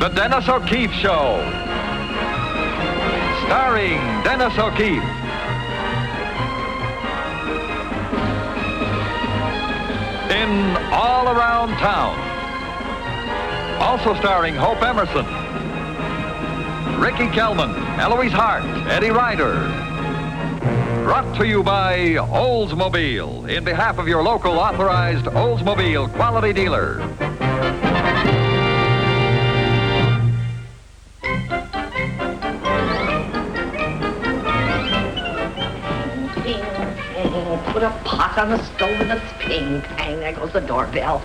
The Dennis O'Keefe Show. Starring Dennis O'Keefe. In All Around Town. Also starring Hope Emerson, Ricky Kelman, Eloise Hart, Eddie Ryder. Brought to you by Oldsmobile, in behalf of your local authorized Oldsmobile quality dealer. Put a pot on the stove and it's ping. Bang, there goes the doorbell.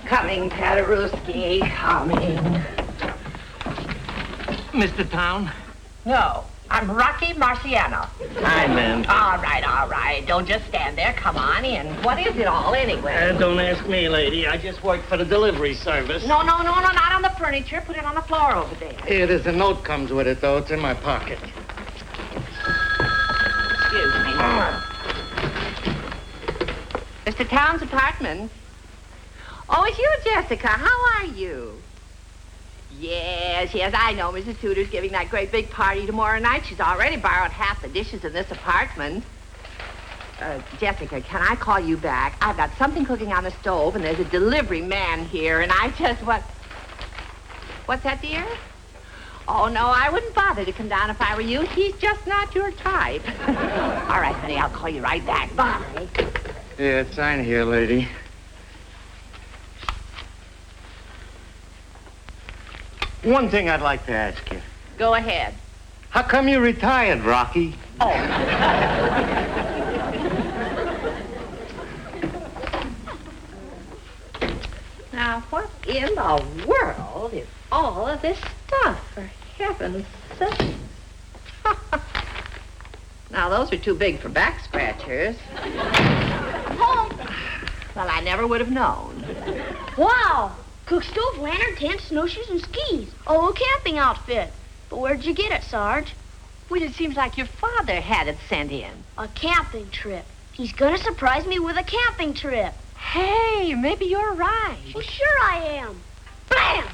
Coming, Paderewski, coming. Mr. Town? No, I'm Rocky Marciano. Hi, ma'am. All right. Don't just stand there. Come on in. What is it all, anyway? Don't ask me, lady. I just work for the delivery service. No, not on the furniture. Put it on the floor over there. Here, there's a note comes with it, though. It's in my pocket. Excuse me. Mr. Town's apartment. Oh, it's you, Jessica. How are you? Yes, I know. Mrs. Tudor's giving that great big party tomorrow night. She's already borrowed half the dishes in this apartment. Jessica, can I call you back? I've got something cooking on the stove, and there's a delivery man here, and I just, What's that, dear? Oh, no, I wouldn't bother to come down if I were you. He's just not your type. All right, honey, I'll call you right back. Bye. Yeah, sign here, lady. One thing I'd like to ask you. Go ahead. How come you retired, Rocky? Oh. Now, what in the world is all of this stuff, for heaven's sake? Now, those are too big for back scratchers. Home. Well, I never would have known. Wow. Cook stove, lantern, tent, snowshoes, and skis. Oh, a camping outfit. But where'd you get it, Sarge? Well, it seems like your father had it sent in. A camping trip. He's gonna surprise me with a camping trip. Hey, maybe you're right. Well, sure I am. Bam!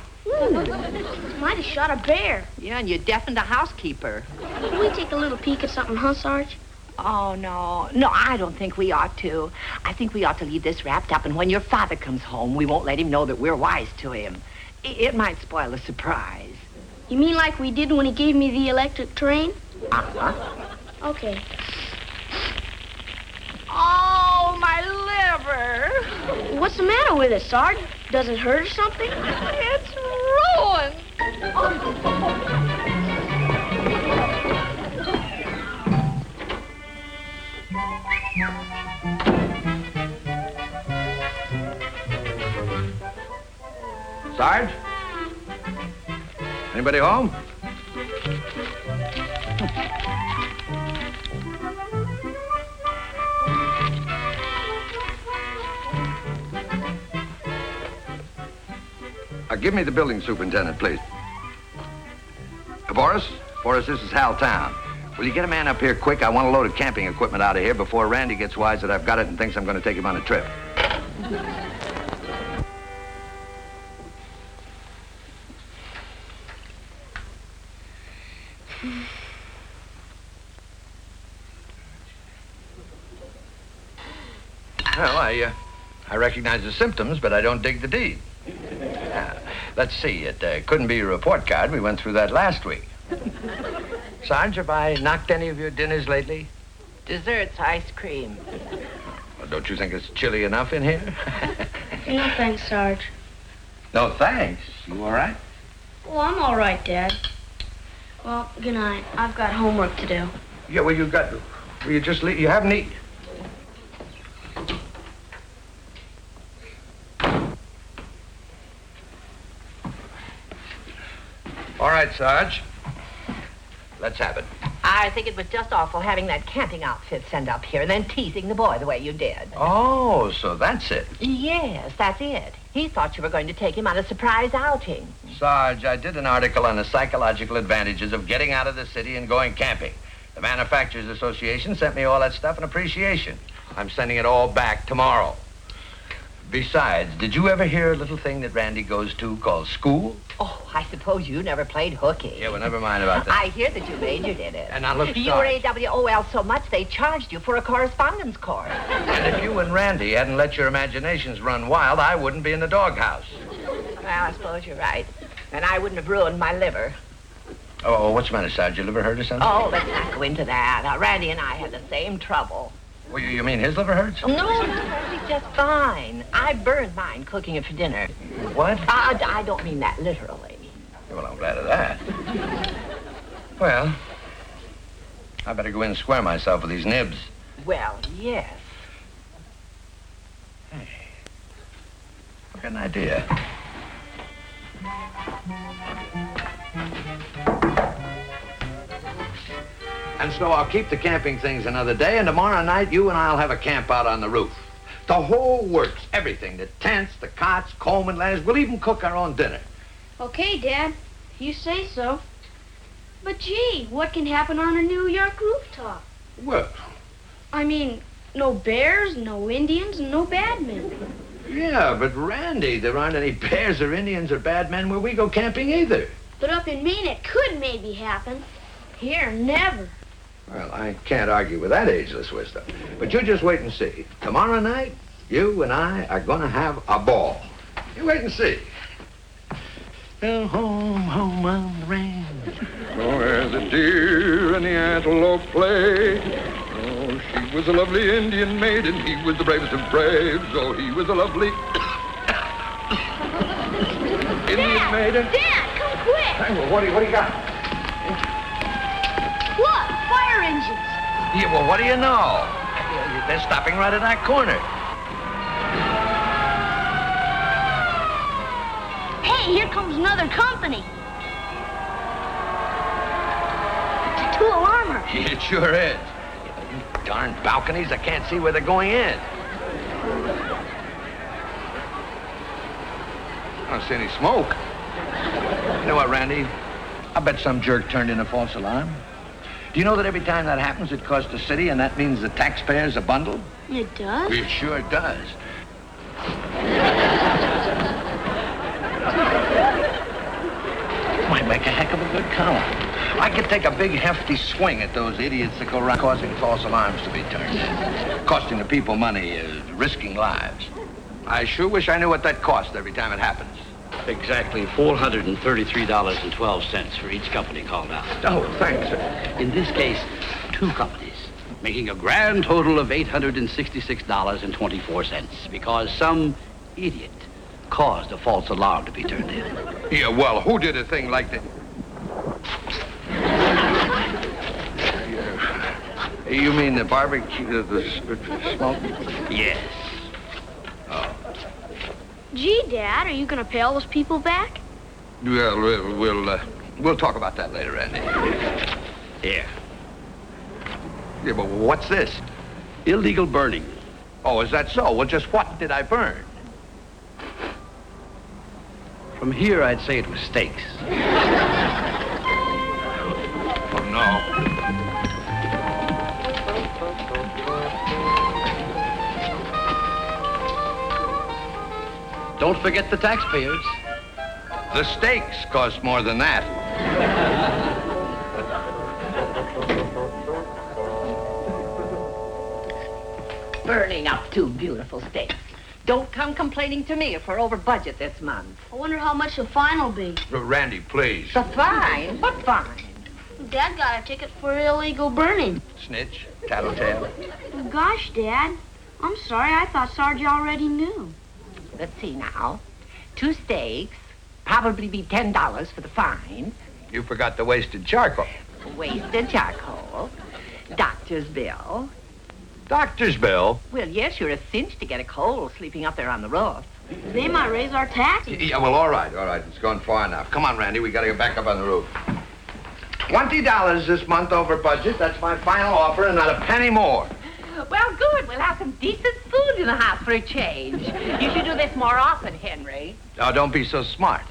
Might have shot a bear. Yeah, and you deafened a housekeeper. Can we take a little peek at something, huh, Sarge? Oh, no. No, I don't think we ought to. I think we ought to leave this wrapped up, and when your father comes home, we won't let him know that we're wise to him. It might spoil the surprise. You mean like we did when he gave me the electric train? Uh-huh. Okay. Oh, my liver. What's the matter with it, Sarge? Does it hurt or something? It's ruined. Sarge? Anybody home? Give me the building superintendent, please. Boris, this is Hal Town. Will you get a man up here quick? I want a load of camping equipment out of here before Randy gets wise that I've got it and thinks I'm going to take him on a trip. Well, I recognize the symptoms, but I don't dig the deed. Let's see, it couldn't be a report card. We went through that last week. Sarge, have I knocked any of your dinners lately? Desserts, ice cream. Well, don't you think it's chilly enough in here? No thanks, Sarge. No, thanks. You all right? Well, I'm all right, Dad. Well, good night. I've got homework to do. Yeah, well, you just leave. You haven't eaten. All right, Sarge. Let's have it. I think it was just awful having that camping outfit sent up here and then teasing the boy the way you did. Oh, so that's it. Yes, that's it. He thought you were going to take him on a surprise outing. Sarge, I did an article on the psychological advantages of getting out of the city and going camping. The Manufacturers Association sent me all that stuff in appreciation. I'm sending it all back tomorrow. Besides, did you ever hear a little thing that Randy goes to called school? Oh, I suppose you never played hooky. Yeah, well, never mind about that. I hear that you majored in it. And now look, You were AWOL so much they charged you for a correspondence course. And if you and Randy hadn't let your imaginations run wild, I wouldn't be in the doghouse. Well, I suppose you're right. And I wouldn't have ruined my liver. Oh, what's the matter, Sarge? Your liver hurt or something? Oh, let's not go into that. Randy and I had the same trouble. Well, you mean his liver hurts? No, he's just fine. I burned mine cooking it for dinner. What? I don't mean that literally. Well, I'm glad of that. Well, I better go in and square myself with these nibs. Well, yes. Hey, I've got an idea. And so I'll keep the camping things another day, and tomorrow night you and I'll have a camp out on the roof. The whole works, everything. The tents, the cots, Coleman ladders. We'll even cook our own dinner. Okay, Dad. If you say so. But gee, what can happen on a New York rooftop? Well, I mean, no bears, no Indians, and no bad men. yeah, but Randy, there aren't any bears or Indians or bad men where we go camping either. But up in Maine, it could maybe happen. Here, never. Well, I can't argue with that ageless wisdom. But you just wait and see. Tomorrow night, you and I are going to have a ball. You wait and see. Home, home on the range. Oh, where the deer and the antelope play. Oh, she was a lovely Indian maiden. He was the bravest of braves. Oh, he was a lovely Indian maiden. Dad, come quick! Hey, well, what do you got? Look, fire engines. Yeah, well, what do you know? They're stopping right at that corner. Hey, here comes another company. It's a two-alarmer. It sure is. Darn balconies, I can't see where they're going in. I don't see any smoke. You know what, Randy? I bet some jerk turned in a false alarm. Do you know that every time that happens, it costs the city, and that means the taxpayers a bundle? It does? It sure does. Might make a heck of a good column. I could take a big, hefty swing at those idiots that go around causing false alarms to be turned in. Costing the people money, risking lives. I sure wish I knew what that cost every time it happens. Exactly $433.12 for each company called out. Oh, thanks, sir. In this case, two companies, making a grand total of $866.24 because some idiot caused a false alarm to be turned in. Yeah, well, who did a thing like that? You mean the barbecue, the smoke? Yes. Oh. Gee, Dad, are you going to pay all those people back? Well, we'll talk about that later, Andy. Here. Yeah, but what's this? Illegal burning. Oh, is that so? Well, just what did I burn? From here, I'd say it was steaks. Oh, no. Don't forget the taxpayers. The steaks cost more than that. Burning up two beautiful steaks. Don't come complaining to me if we're over budget this month. I wonder how much the fine will be. Randy, please. The fine? What fine? Dad got a ticket for illegal burning. Snitch, tattletale. Gosh, Dad. I'm sorry. I thought Sarge already knew. Let's see now. 2 steaks, probably be $10 for the fine. You forgot the wasted charcoal. Wasted charcoal. Doctor's bill. Doctor's bill? Well, yes, you're a cinch to get a cold sleeping up there on the roof. They might raise our taxes. Yeah, well, all right. It's gone far enough. Come on, Randy, we gotta get back up on the roof. $20 this month over budget. That's my final offer, and not a penny more. Well, good. We'll have some decent food in the house for a change. You should do this more often, Henry. Now, don't be so smart.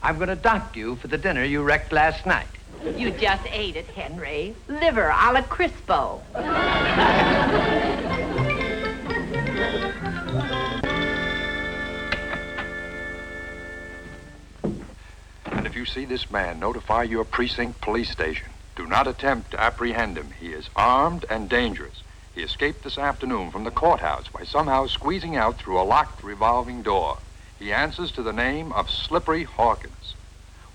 I'm gonna dock you for the dinner you wrecked last night. You just ate it, Henry. Liver a la Crispo. And if you see this man, notify your precinct police station. Do not attempt to apprehend him. He is armed and dangerous. He escaped this afternoon from the courthouse by somehow squeezing out through a locked revolving door. He answers to the name of Slippery Hawkins.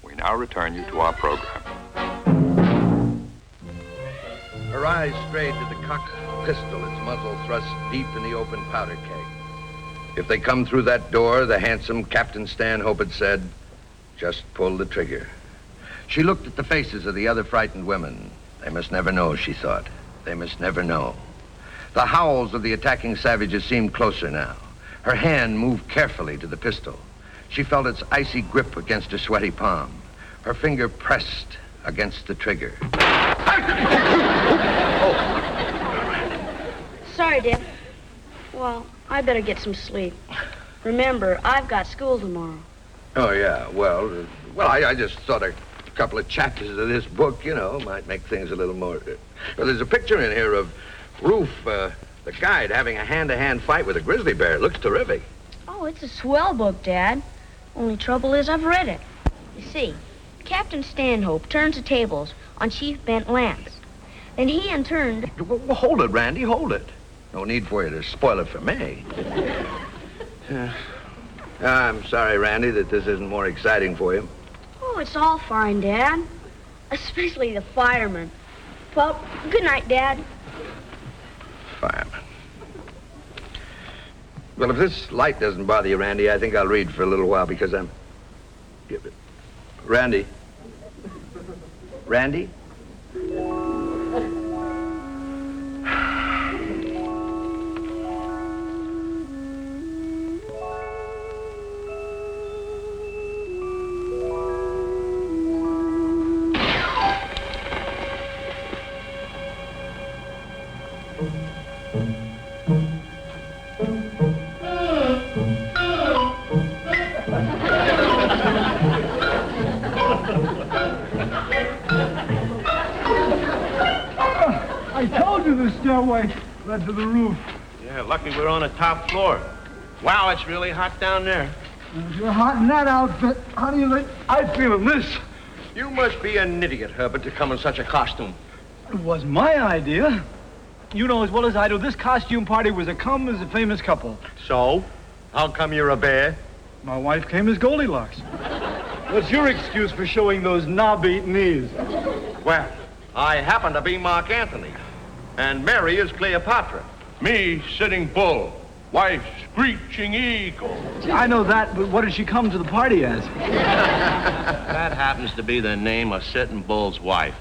We now return you to our program. Her eyes strayed to the cocked pistol, its muzzle thrust deep in the open powder keg. If they come through that door, the handsome Captain Stanhope had said, just pull the trigger. She looked at the faces of the other frightened women. They must never know, she thought. They must never know. The howls of the attacking savages seemed closer now. Her hand moved carefully to the pistol. She felt its icy grip against her sweaty palm. Her finger pressed against the trigger. Sorry, Dad. Well, I better get some sleep. Remember, I've got school tomorrow. Oh, yeah. Well, I just thought a couple of chapters of this book, might make things a little more... Well, there's a picture in here of Roof, the guide, having a hand-to-hand fight with a grizzly bear. It looks terrific. Oh, it's a swell book, Dad. Only trouble is I've read it. You see, Captain Stanhope turns the tables on Chief Bent Lance. Then he in turn... Well, hold it, Randy, hold it. No need for you to spoil it for me. I'm sorry, Randy, that this isn't more exciting for you. Oh, it's all fine, Dad. Especially the firemen. Well, good night, Dad. Fireman. Well, if this light doesn't bother you, Randy, I think I'll read for a little while because I'm... Randy? Randy? Stairway led to the roof. Yeah, lucky we're on the top floor. Wow, it's really hot down there. If you're hot in that outfit, how do you think I feel in this? You must be an idiot, Herbert, to come in such a costume. It was my idea. You know as well as I do, this costume party was a come as a famous couple. So? How come you're a bear? My wife came as Goldilocks. What's your excuse for showing those knob-eat knees? Well, I happen to be Mark Antony. And Mary is Cleopatra. Me, Sitting Bull. Wife, Screeching Eagle. I know that, but what did she come to the party as? That happens to be the name of Sitting Bull's wife.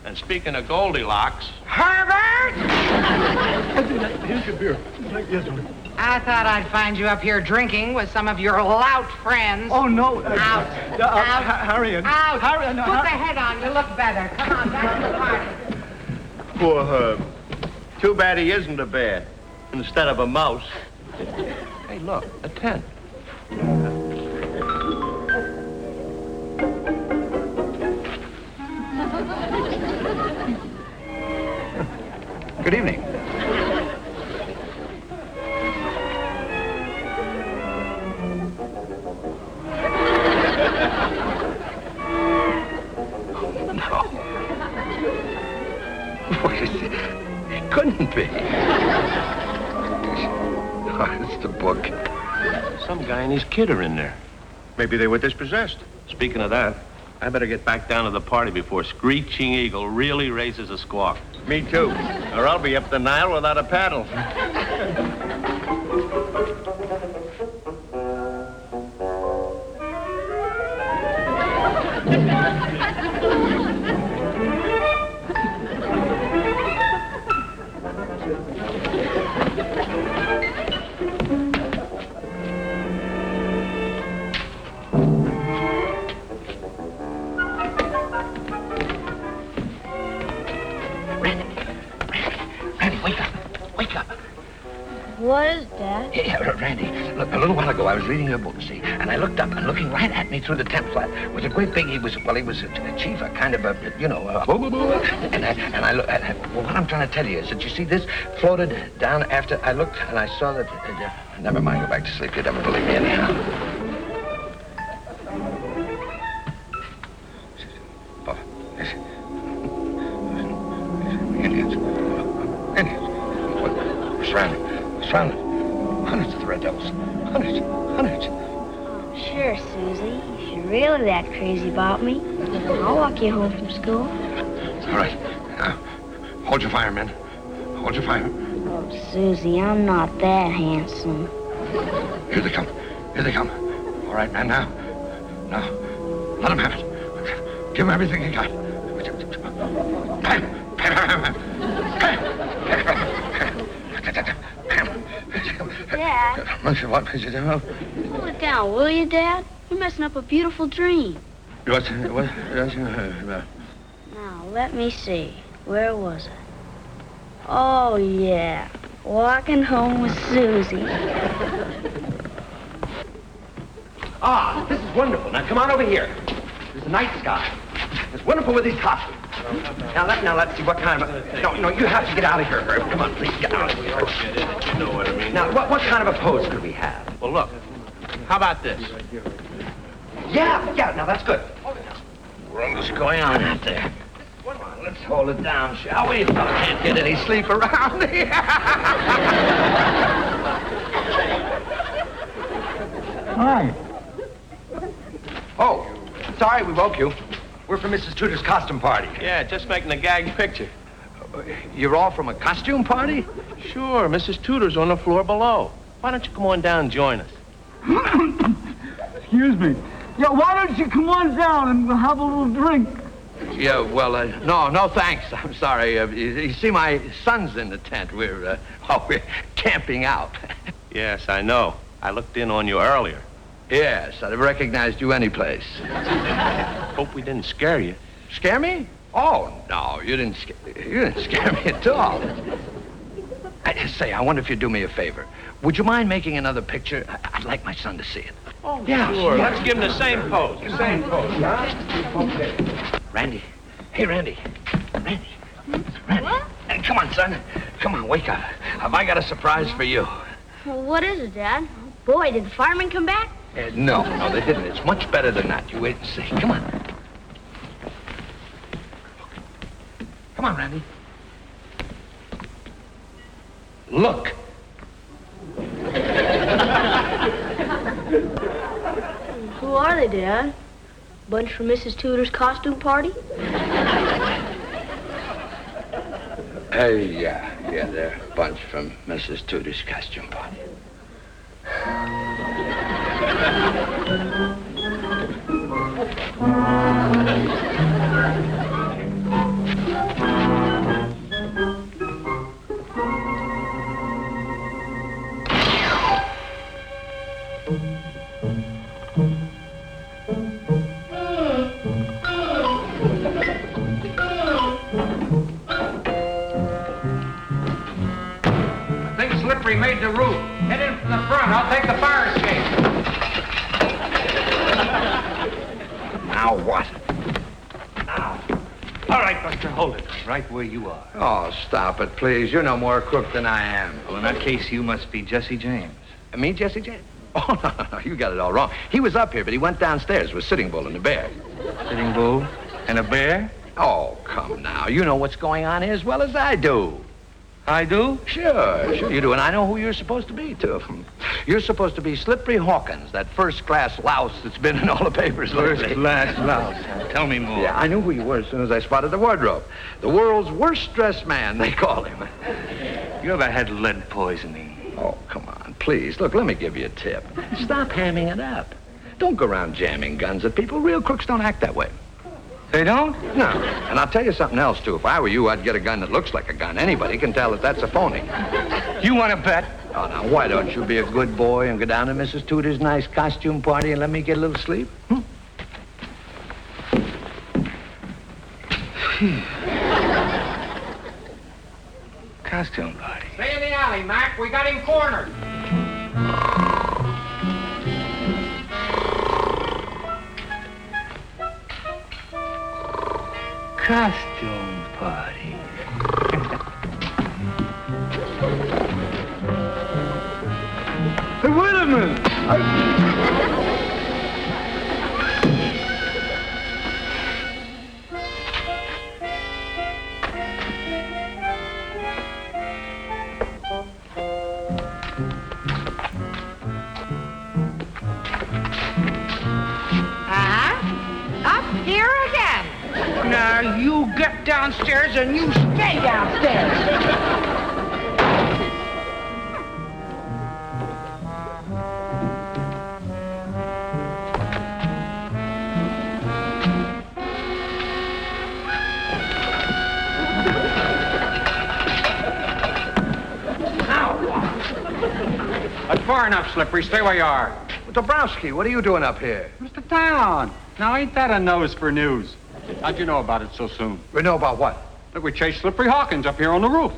And speaking of Goldilocks... Herbert! Here's your beer. Yes, sir. I thought I'd find you up here drinking with some of your lout friends. Oh, no. Out. Out. Harriet. Out. Harriet, no, Put the head on. You look better. Come on, back to the party. Poor Herb. Too bad he isn't a bear instead of a mouse. Hey, look, a tent. Good evening. It couldn't be. Oh, it's the book. Some guy and his kid are in there. Maybe they were dispossessed. Speaking of that, I better get back down to the party before Screeching Eagle really raises a squawk. Me too. Or I'll be up the Nile without a paddle. What is it, Dad? Yeah, Randy, look, a little while ago I was reading your book, see, and I looked up, and looking right at me through the tent flap was a great big, he was a chief, a kind of a, and I looked, well, what I'm trying to tell you is that you see this floated down after I looked, and I saw that, never mind, go back to sleep, you never believe me anyhow. Surrounded. Hundreds of the Red Devils. Hundreds. Oh, sure, Susie. If you're really that crazy about me, I'll walk you home from school. It's all right. Now, hold your fire, men. Hold your fire. Oh, Susie, I'm not that handsome. Here they come. All right, man, now, let them have it. Give them everything you got. Dad, What did you do? pull it down, will you, Dad? You're messing up a beautiful dream. What? Now, let me see. Where was it? Oh, yeah. Walking home with Susie. Ah, this is wonderful. Now, come on over here. There's a night sky. It's wonderful with these costumes. Now, let's see what kind of No, you have to get out of here, Herb. Come on, please, get out of here. You know what I mean? Now, what kind of a pose could we have? Well, look. How about this? Yeah, now that's good. What's going on out there? Come on, let's hold it down, shall we? I can't get any sleep around here. Hi. Oh, sorry we woke you. We're from Mrs. Tudor's costume party. Yeah, just making a gag picture. You're all from a costume party? Sure, Mrs. Tudor's on the floor below. Why don't you come on down and join us? Excuse me. Yeah, why don't you come on down and we'll have a little drink? Yeah, well, no, thanks. I'm sorry. You see, my son's in the tent. We're camping out. Yes, I know. I looked in on you earlier. Yes, I'd have recognized you any place. Hope we didn't scare you. Scare me? Oh, no, you didn't scare me at all. I wonder if you'd do me a favor. Would you mind making another picture? I'd like my son to see it. Oh, yeah, sure. Let's give him the same pose. Huh? Randy. Hey, Randy. Randy. What? Hey, come on, son. Come on, wake up. Have I got a surprise for you? Well, what is it, Dad? Boy, did the firemen come back? No, they didn't. It's much better than that. You wait and see. Come on. Come on, Randy. Look. Who are they, Dad? Bunch from Mrs. Tudor's costume party? Yeah, they're a bunch from Mrs. Tudor's costume party. I think Slippery made the roof. Head in from the front. I'll take the fire escape. Now what? All right, Buster, hold it. Right where you are. Oh, stop it, please. You're no more crook than I am. Well, in that case, you must be Jesse James. Me, Jesse James? Oh, no, you got it all wrong. He was up here, but he went downstairs with Sitting Bull and the bear. Sitting Bull and a bear? Oh, come now. You know what's going on here as well as I do. I do? Sure you do. And I know who you're supposed to be, too. You're supposed to be Slippery Hawkins, that first-class louse that's been in all the papers lately. First-class louse. Tell me more. Yeah, I knew who you were as soon as I spotted the wardrobe. The world's worst-dressed man, they call him. You ever had lead poisoning? Oh, come on, please. Look, let me give you a tip. Stop hamming it up. Don't go around jamming guns at people. Real crooks don't act that way. They don't? No. And I'll tell you something else, too. If I were you, I'd get a gun that looks like a gun. Anybody can tell that that's a phony. You want to bet? Oh, now, why don't you be a good boy and go down to Mrs. Tudor's nice costume party and let me get a little sleep? Costume party. Stay in the alley, Mac. We got him cornered. Costume party. Hey, wait a minute. Up here again. Now you get downstairs and you stay downstairs. That's far enough, Slippery. Stay where you are. Dabrowski, what are you doing up here? Mr. Town. Now, ain't that a nose for news? How'd you know about it so soon? We know about what? Look, we chased Slippery Hawkins up here on the roof.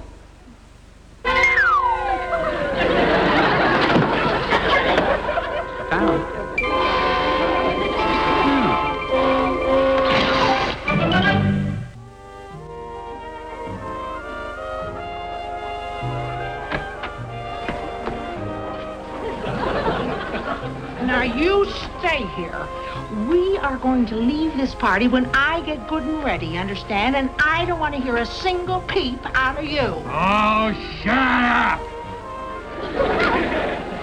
Town. Now you stay here. We are going to leave this party when I get good and ready, understand? And I don't want to hear a single peep out of you. Oh, shut up!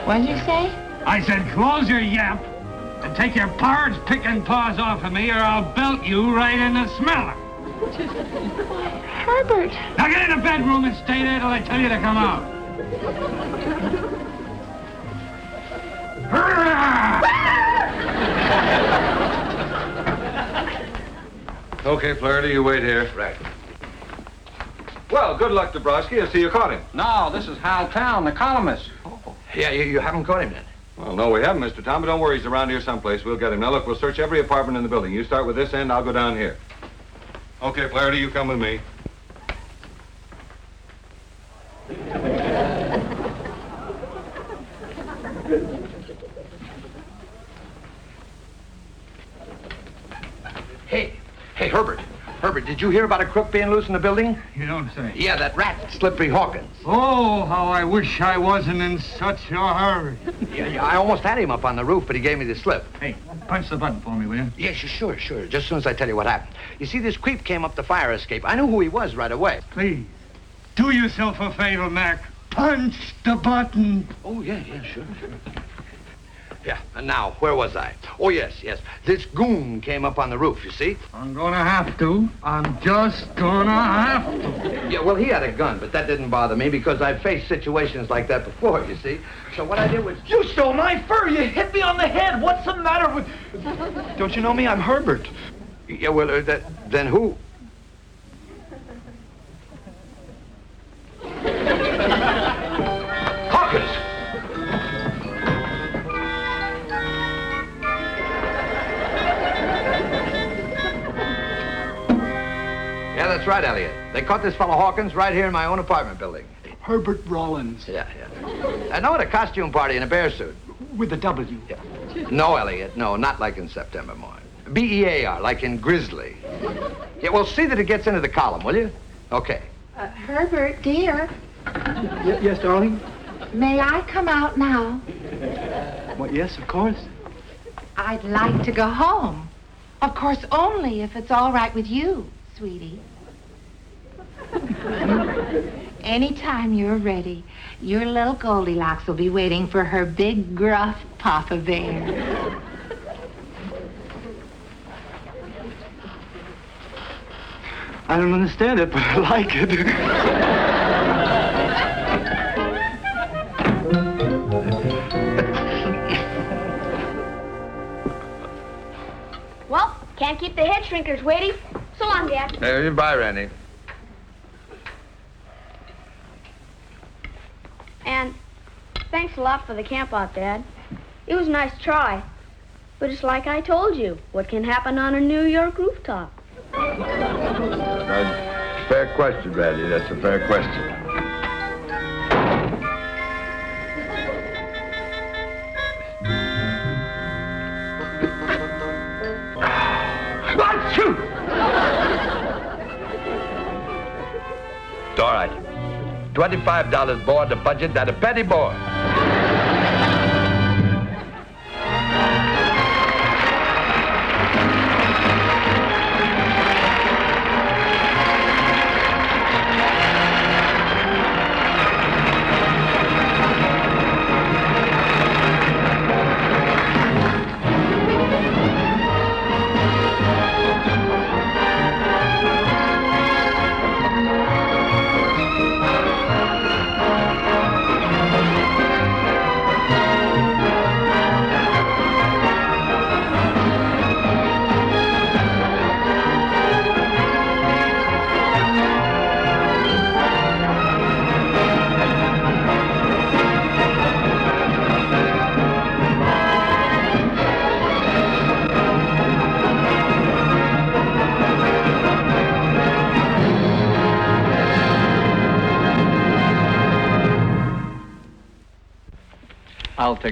What did you say? I said close your yap and take your pards picking paws off of me or I'll belt you right in the smeller. Herbert. Now get in the bedroom and stay there till I tell you to come out. Okay, Flaherty, you wait here. Right. Well, good luck, Dabrowski. I see you caught him. No, this is Hal Town, the columnist. Yeah, you haven't caught him then? Well, no, we haven't, Mr. Tom, but don't worry. He's around here someplace. We'll get him. Now, look, we'll search every apartment in the building. You start with this end, I'll go down here. Okay, Flaherty, you come with me. Hey, Herbert. Herbert, did you hear about a crook being loose in the building? You don't say. Yeah, that rat, Slippery Hawkins. Oh, how I wish I wasn't in such a hurry. Yeah, I almost had him up on the roof, but he gave me the slip. Hey, punch the button for me, will you? Yes, sure. Just as soon as I tell you what happened. You see, this creep came up the fire escape. I knew who he was right away. Please, do yourself a favor, Mac. Punch the button. Oh, yeah, sure. Yeah, and now, where was I? Oh, yes. This goon came up on the roof, you see? I'm gonna have to. I'm just gonna have to. Yeah, well, he had a gun, but that didn't bother me because I've faced situations like that before, you see? So what I did was... You stole my fur! You hit me on the head! What's the matter with... Don't you know me? I'm Herbert. Yeah, well, then who? Hawkins! Yeah, that's right, Elliot. They caught this fellow Hawkins right here in my own apartment building. Herbert Rollins. Yeah. I know, at a costume party in a bear suit. With a W. Yeah. No, Elliot, no, not like in September Morn. B-E-A-R, like in Grizzly. Yeah, well, see that it gets into the column, will you? Okay. Herbert, dear, Yes, darling? may I come out now? Well, yes, of course. I'd like to go home. Of course, only if it's all right with you, sweetie. Anytime you're ready, your little Goldilocks will be waiting for her big, gruff Papa Bear. I don't understand it, but I like it. Well, can't keep the head shrinkers waiting. So long, Dad. Hey, bye, Randy. And thanks a lot for the camp out, Dad. It was a nice try. But it's like I told you, what can happen on a New York rooftop? Fair question, Randy. That's a fair question. Shoot! It's all right. $25 board the budget, that a petty board. I'll take